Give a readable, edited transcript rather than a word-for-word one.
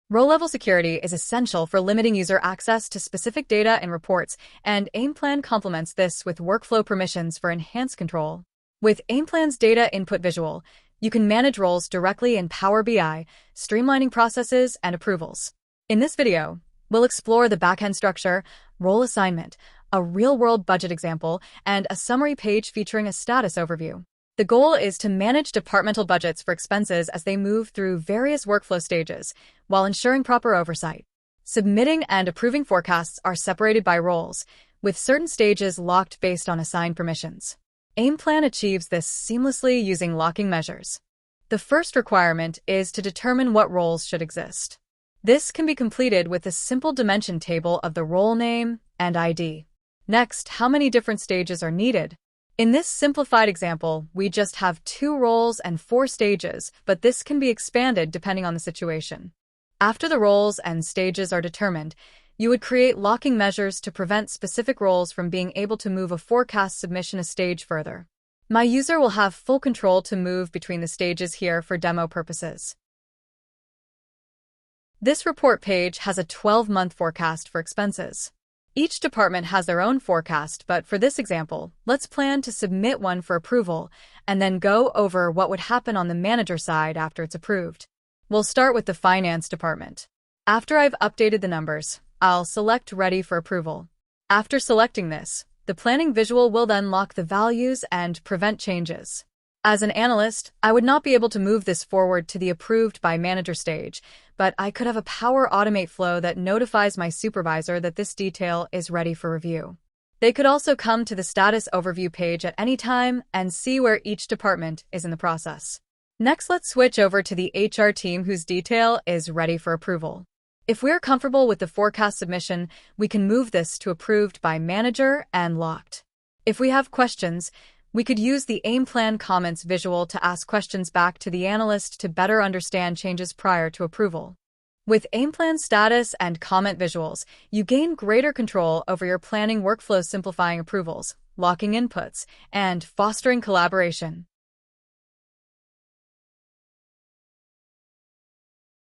Row-level security is essential for limiting user access to specific data and reports, and Aimplan complements this with workflow permissions for enhanced control. With Aimplan's data input visual, you can manage roles directly in Power BI, streamlining processes and approvals. In this video, we'll explore the backend structure, role assignment, a real-world budget example, and a summary page featuring a status overview. The goal is to manage departmental budgets for expenses as they move through various workflow stages, while ensuring proper oversight. Submitting and approving forecasts are separated by roles, with certain stages locked based on assigned permissions. Aimplan achieves this seamlessly using locking measures. The first requirement is to determine what roles should exist. This can be completed with a simple dimension table of the role name and ID. Next, how many different stages are needed? In this simplified example, we just have 2 roles and 4 stages, but this can be expanded depending on the situation. After the roles and stages are determined, you would create locking measures to prevent specific roles from being able to move a forecast submission a stage further. My user will have full control to move between the stages here for demo purposes. This report page has a 12-month forecast for expenses. Each department has their own forecast, but for this example, let's plan to submit one for approval and then go over what would happen on the manager side after it's approved. We'll start with the finance department. After I've updated the numbers, I'll select Ready for Approval. After selecting this, the planning visual will then lock the values and prevent changes. As an analyst, I would not be able to move this forward to the Approved by Manager stage, but I could have a Power Automate flow that notifies my supervisor that this detail is ready for review. They could also come to the status overview page at any time and see where each department is in the process. Next, let's switch over to the HR team whose detail is ready for approval. If we're comfortable with the forecast submission, we can move this to Approved by Manager and Locked. If we have questions, we could use the Aimplan comments visual to ask questions back to the analyst to better understand changes prior to approval. With Aimplan status and comment visuals, you gain greater control over your planning workflow, simplifying approvals, locking inputs, and fostering collaboration.